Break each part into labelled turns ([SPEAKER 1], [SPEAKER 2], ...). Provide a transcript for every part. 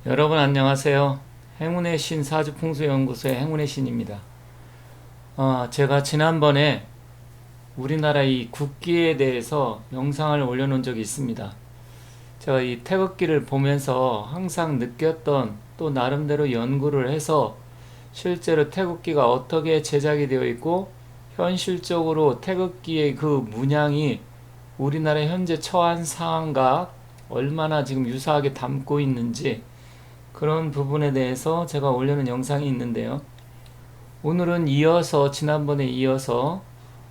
[SPEAKER 1] 여러분 안녕하세요. 행운의 신 사주풍수연구소의 행운의 신입니다. 제가 지난번에 우리나라 이 국기에 대해서 영상을 올려놓은 적이 있습니다. 제가 이 태극기를 보면서 항상 느꼈던 또 나름대로 연구를 해서 실제로 태극기가 어떻게 제작이 되어 있고 현실적으로 태극기의 그 문양이 우리나라 현재 처한 상황과 얼마나 지금 유사하게 담고 있는지 그런 부분에 대해서 제가 올려놓은 영상이 있는데요. 오늘은 지난번에 이어서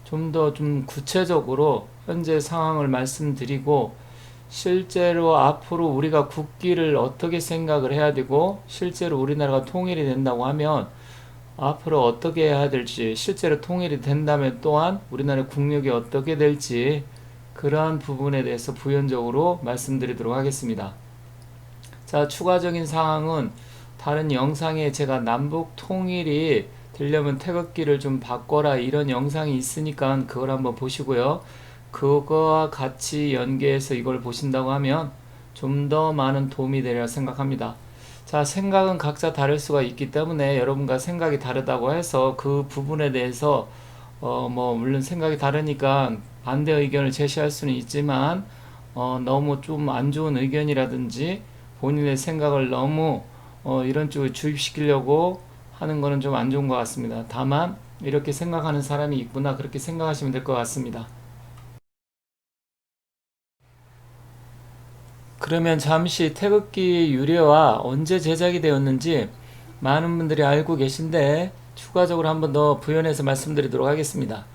[SPEAKER 1] 좀 더 좀 구체적으로 현재 상황을 말씀드리고, 실제로 앞으로 우리가 국기를 어떻게 생각을 해야 되고, 실제로 우리나라가 통일이 된다고 하면 앞으로 어떻게 해야 될지, 실제로 통일이 된다면 또한 우리나라의 국력이 어떻게 될지, 그러한 부분에 대해서 부연적으로 말씀드리도록 하겠습니다. 자, 추가적인 사항은 다른 영상에 제가 남북 통일이 되려면 태극기를 좀 바꿔라 이런 영상이 있으니까 그걸 한번 보시고요. 그거와 같이 연계해서 이걸 보신다고 하면 좀 더 많은 도움이 되리라 생각합니다. 자, 생각은 각자 다를 수가 있기 때문에 여러분과 생각이 다르다고 해서 그 부분에 대해서 물론 생각이 다르니까 반대 의견을 제시할 수는 있지만 너무 좀 안 좋은 의견이라든지 본인의 생각을 너무 이런 쪽에 주입시키려고 하는 거는 좀 안 좋은 것 같습니다. 다만 이렇게 생각하는 사람이 있구나, 그렇게 생각하시면 될 것 같습니다. 그러면 잠시 태극기 유래와 언제 제작이 되었는지 많은 분들이 알고 계신데 추가적으로 한번 더 부연해서 말씀드리도록 하겠습니다.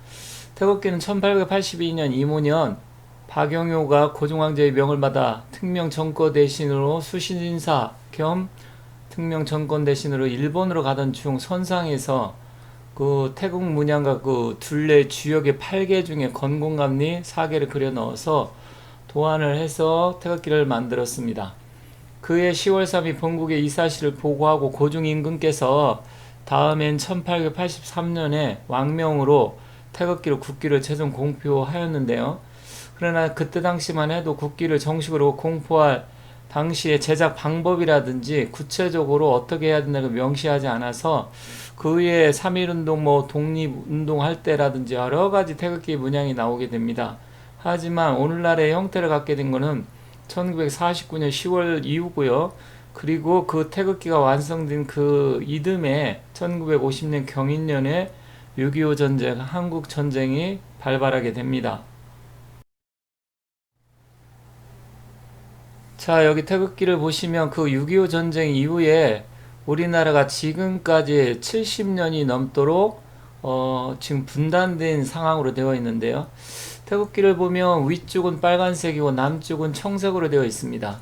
[SPEAKER 1] 태극기는 1882년 이모년 박영효가 고종황제의 명을 받아 특명 정권 대신으로 수신인사 겸 특명 정권 대신으로 일본으로 가던 중 선상에서 그 태국 문양과 그 둘레 주역의 8개 중에 건공감리 4개를 그려 넣어서 도안을 해서 태극기를 만들었습니다. 그해 10월 3일 본국에 이 사실을 보고하고 고종 임금께서 다음엔 1883년에 왕명으로 태극기로 국기를 최종 공표하였는데요. 그러나 그때 당시만 해도 국기를 정식으로 공포할 당시의 제작 방법이라든지 구체적으로 어떻게 해야 된다고 명시하지 않아서 그 후에 3.1운동, 독립운동 할 때라든지 여러 가지 태극기 문양이 나오게 됩니다. 하지만 오늘날의 형태를 갖게 된 것은 1949년 10월 이후고요. 그리고 그 태극기가 완성된 그 이듬해 1950년 경인년에 6.25 전쟁, 한국 전쟁이 발발하게 됩니다. 자, 여기 태극기를 보시면 그 6.25 전쟁 이후에 우리나라가 지금까지 70년이 넘도록 지금 분단된 상황으로 되어 있는데요. 태극기를 보면 위쪽은 빨간색이고 남쪽은 청색으로 되어 있습니다.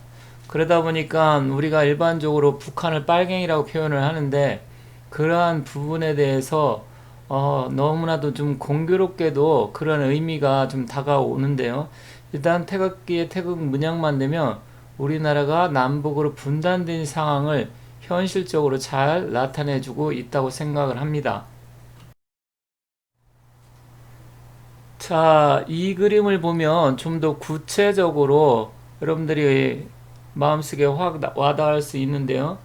[SPEAKER 1] 그러다 보니까 우리가 일반적으로 북한을 빨갱이라고 표현을 하는데, 그러한 부분에 대해서 너무나도 좀 공교롭게도 그런 의미가 좀 다가오는데요. 일단 태극기의 태극 문양만 되면 우리나라가 남북으로 분단된 상황을 현실적으로 잘 나타내주고 있다고 생각을 합니다. 자, 이 그림을 보면 좀 더 구체적으로 여러분들이 마음속에 확 와닿을 수 있는데요.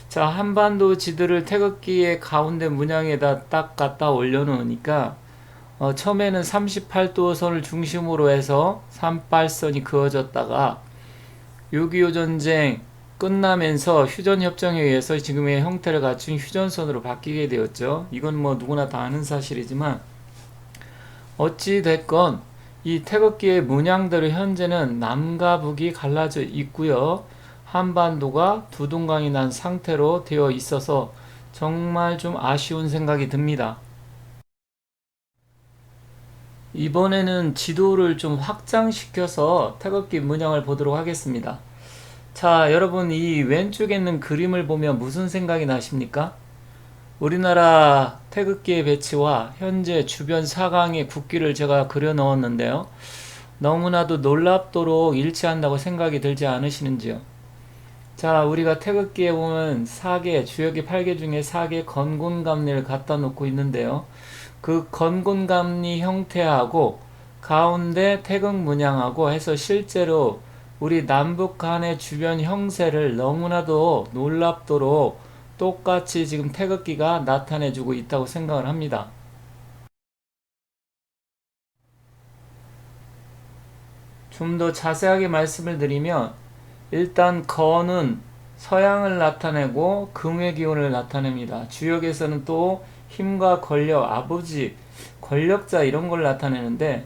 [SPEAKER 1] 자, 한반도 지도를 태극기의 가운데 문양에다 딱 갖다 올려놓으니까 처음에는 38도 선을 중심으로 해서 38선이 그어졌다가 6.25 전쟁 끝나면서 휴전협정에 의해서 지금의 형태를 갖춘 휴전선으로 바뀌게 되었죠. 이건 뭐 누구나 다 아는 사실이지만 어찌 됐건 이 태극기의 문양대로 현재는 남과 북이 갈라져 있고요. 한반도가 두 동강이 난 상태로 되어 있어서 정말 좀 아쉬운 생각이 듭니다. 이번에는 지도를 좀 확장시켜서 태극기 문양을 보도록 하겠습니다. 자, 여러분 이 왼쪽에 있는 그림을 보면 무슨 생각이 나십니까? 우리나라 태극기의 배치와 현재 주변 사강의 국기를 제가 그려 넣었는데요. 너무나도 놀랍도록 일치한다고 생각이 들지 않으시는지요? 자, 우리가 태극기에 보면 4개, 주역이 8개 중에 4개 건곤감리를 갖다 놓고 있는데요. 그 건곤감리 형태하고 가운데 태극 문양하고 해서 실제로 우리 남북 간의 주변 형세를 너무나도 놀랍도록 똑같이 지금 태극기가 나타내주고 있다고 생각을 합니다. 좀 더 자세하게 말씀을 드리면 일단 거는 서양을 나타내고 금의 기운을 나타냅니다. 주역에서는 또 힘과 권력, 아버지, 권력자 이런 걸 나타내는데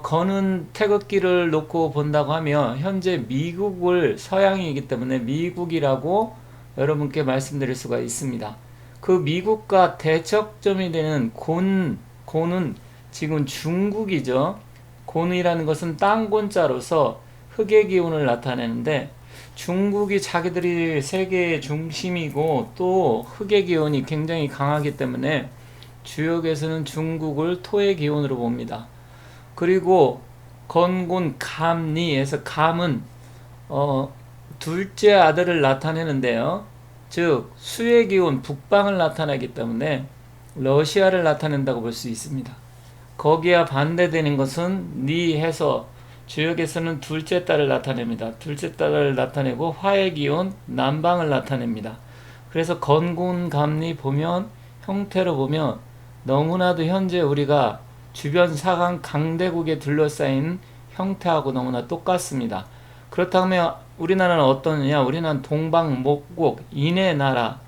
[SPEAKER 1] 거는 태극기를 놓고 본다고 하면 현재 미국을 서양이기 때문에 미국이라고 여러분께 말씀드릴 수가 있습니다. 그 미국과 대척점이 되는 곤은 지금 중국이죠. 곤이라는 것은 땅곤자로서 흑의 기운을 나타내는데 중국이 자기들이 세계의 중심이고 또 흑의 기운이 굉장히 강하기 때문에 주역에서는 중국을 토의 기운으로 봅니다. 그리고 건곤 감리에서 감은 둘째 아들을 나타내는데요. 즉 수의 기운 북방을 나타내기 때문에 러시아를 나타낸다고 볼 수 있습니다. 거기와 반대되는 것은 니해서 주역에서는 둘째 딸을 나타냅니다. 둘째 딸을 나타내고 화의 기운 남방을 나타냅니다. 그래서 건곤감리 보면 형태로 보면 너무나도 현재 우리가 주변 사강 강대국에 둘러싸인 형태하고 너무나 똑같습니다. 그렇다면 우리나라는 어떠느냐? 우리는 동방목국, 인의 나라,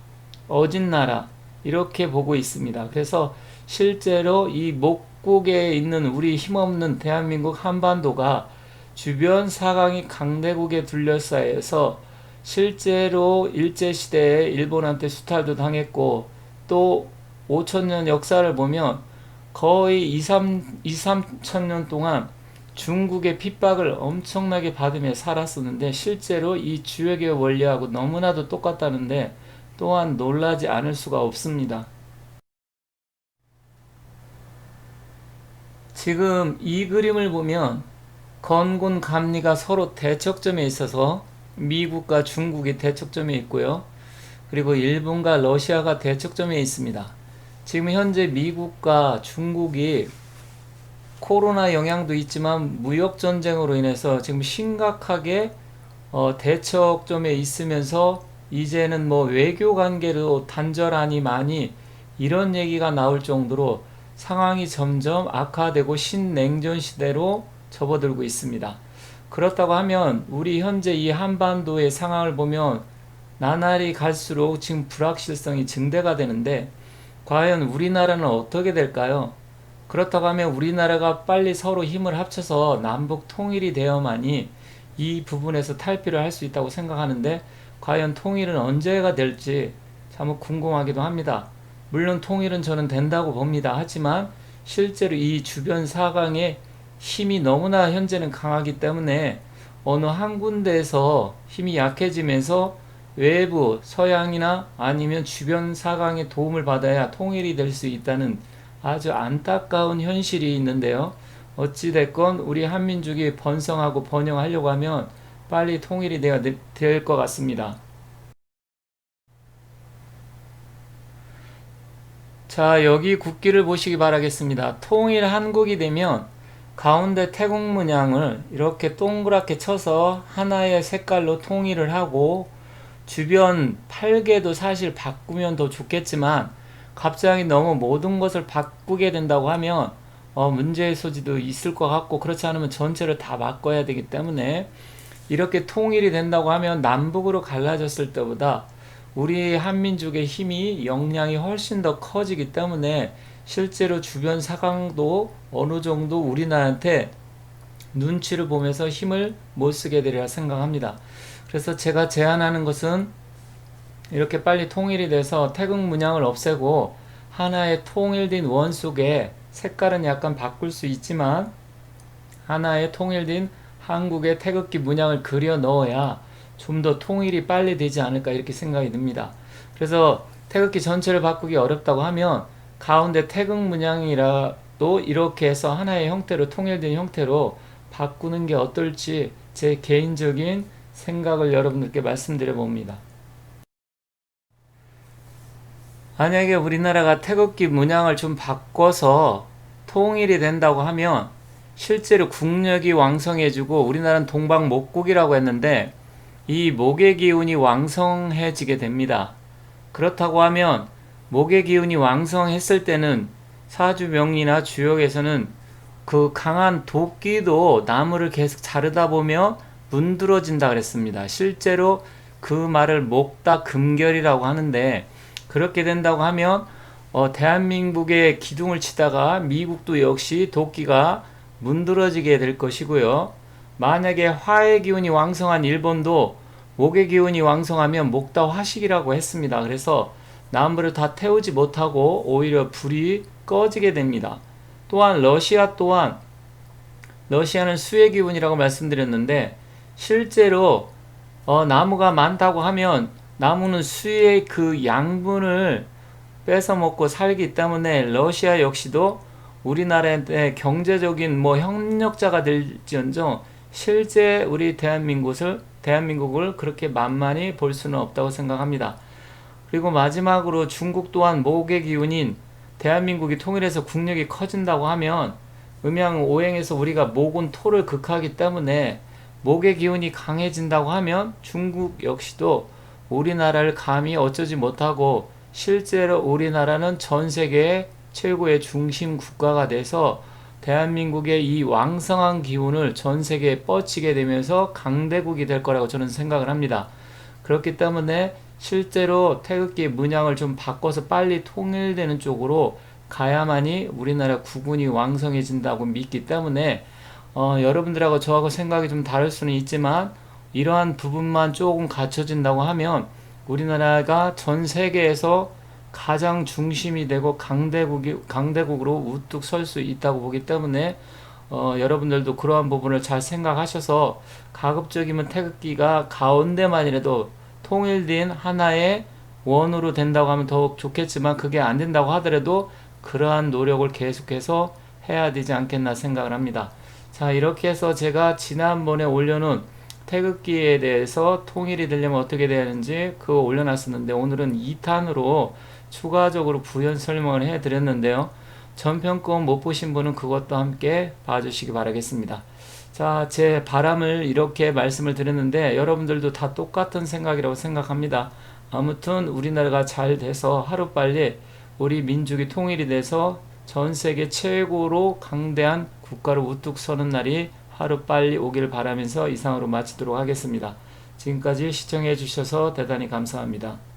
[SPEAKER 1] 어진 나라 이렇게 보고 있습니다. 그래서 실제로 이 목국에 있는 우리 힘없는 대한민국 한반도가 주변 사강이 강대국에 둘러싸여서 실제로 일제시대에 일본한테 수탈도 당했고 또 5천년 역사를 보면 거의 2, 3천년 동안 중국의 핍박을 엄청나게 받으며 살았었는데 실제로 이 주역의 원리하고 너무나도 똑같다는데 또한 놀라지 않을 수가 없습니다. 지금 이 그림을 보면 건곤 감리가 서로 대척점에 있어서 미국과 중국이 대척점에 있고요. 그리고 일본과 러시아가 대척점에 있습니다. 지금 현재 미국과 중국이 코로나 영향도 있지만 무역 전쟁으로 인해서 지금 심각하게 대척점에 있으면서 이제는 뭐 외교 관계로 단절하니 많이 이런 얘기가 나올 정도로 상황이 점점 악화되고 신냉전 시대로 접어들고 있습니다. 그렇다고 하면 우리 현재 이 한반도의 상황을 보면 나날이 갈수록 지금 불확실성이 증대가 되는데 과연 우리나라는 어떻게 될까요? 그렇다고 하면 우리나라가 빨리 서로 힘을 합쳐서 남북 통일이 되어만이 이 부분에서 탈피를 할 수 있다고 생각하는데 과연 통일은 언제가 될지 참 궁금하기도 합니다. 물론 통일은 저는 된다고 봅니다. 하지만 실제로 이 주변 사강의 힘이 너무나 현재는 강하기 때문에 어느 한 군데에서 힘이 약해지면서 외부 서양이나 아니면 주변 사강의 도움을 받아야 통일이 될 수 있다는 아주 안타까운 현실이 있는데요. 어찌됐건 우리 한민족이 번성하고 번영하려고 하면 빨리 통일이 돼야 될 것 같습니다. 자, 여기 국기를 보시기 바라겠습니다. 통일 한국이 되면 가운데 태국 문양을 이렇게 동그랗게 쳐서 하나의 색깔로 통일을 하고 주변 팔개도 사실 바꾸면 더 좋겠지만 갑자기 너무 모든 것을 바꾸게 된다고 하면 문제의 소지도 있을 것 같고 그렇지 않으면 전체를 다 바꿔야 되기 때문에 이렇게 통일이 된다고 하면 남북으로 갈라졌을 때보다 우리 한민족의 힘이 역량이 훨씬 더 커지기 때문에 실제로 주변 사강도 어느 정도 우리나라한테 눈치를 보면서 힘을 못 쓰게 되리라 생각합니다. 그래서 제가 제안하는 것은 이렇게 빨리 통일이 돼서 태극 문양을 없애고 하나의 통일된 원 속에 색깔은 약간 바꿀 수 있지만 하나의 통일된 한국의 태극기 문양을 그려 넣어야 좀 더 통일이 빨리 되지 않을까 이렇게 생각이 듭니다. 그래서 태극기 전체를 바꾸기 어렵다고 하면 가운데 태극 문양이라도 이렇게 해서 하나의 형태로 통일된 형태로 바꾸는 게 어떨지 제 개인적인 생각을 여러분들께 말씀드려 봅니다. 만약에 우리나라가 태극기 문양을 좀 바꿔서 통일이 된다고 하면 실제로 국력이 왕성해지고 우리나라는 동방목국이라고 했는데 이 목의 기운이 왕성해지게 됩니다. 그렇다고 하면 목의 기운이 왕성했을 때는 사주명리나 주역에서는 그 강한 도끼도 나무를 계속 자르다 보면 문드러진다 그랬습니다. 실제로 그 말을 목다 금결이라고 하는데 그렇게 된다고 하면 대한민국의 기둥을 치다가 미국도 역시 도끼가 문드러지게 될 것이고요. 만약에 화의 기운이 왕성한 일본도 목의 기운이 왕성하면 목다 화식이라고 했습니다. 그래서 나무를 다 태우지 못하고 오히려 불이 꺼지게 됩니다. 또한 러시아는 수의 기운이라고 말씀드렸는데 실제로 나무가 많다고 하면 나무는 수의 그 양분을 뺏어 먹고 살기 때문에 러시아 역시도 우리나라의 경제적인 협력자가 될지언정 실제 우리 대한민국을 그렇게 만만히 볼 수는 없다고 생각합니다. 그리고 마지막으로 중국 또한 목의 기운인 대한민국이 통일해서 국력이 커진다고 하면 음양 오행에서 우리가 목은 토를 극하기 때문에 목의 기운이 강해진다고 하면 중국 역시도 우리나라를 감히 어쩌지 못하고 실제로 우리나라는 전 세계의 최고의 중심 국가가 돼서 대한민국의 이 왕성한 기운을 전 세계에 뻗치게 되면서 강대국이 될 거라고 저는 생각을 합니다. 그렇기 때문에 실제로 태극기의 문양을 좀 바꿔서 빨리 통일되는 쪽으로 가야만이 우리나라 국군이 왕성해진다고 믿기 때문에 여러분들하고 저하고 생각이 좀 다를 수는 있지만 이러한 부분만 조금 갖춰진다고 하면 우리나라가 전 세계에서 가장 중심이 되고 강대국으로 우뚝 설 수 있다고 보기 때문에 여러분들도 그러한 부분을 잘 생각하셔서 가급적이면 태극기가 가운데만이라도 통일된 하나의 원으로 된다고 하면 더욱 좋겠지만 그게 안 된다고 하더라도 그러한 노력을 계속해서 해야 되지 않겠나 생각을 합니다. 자, 이렇게 해서 제가 지난번에 올려놓은 태극기에 대해서 통일이 되려면 어떻게 돼야 하는지 그거 올려놨었는데 오늘은 2탄으로 추가적으로 부연 설명을 해드렸는데요. 전편권 못 보신 분은 그것도 함께 봐주시기 바라겠습니다. 자, 제 바람을 이렇게 말씀을 드렸는데 여러분들도 다 똑같은 생각이라고 생각합니다. 아무튼 우리나라가 잘 돼서 하루빨리 우리 민족이 통일이 돼서 전 세계 최고로 강대한 국가로 우뚝 서는 날이 하루빨리 오길 바라면서 이상으로 마치도록 하겠습니다. 지금까지 시청해 주셔서 대단히 감사합니다.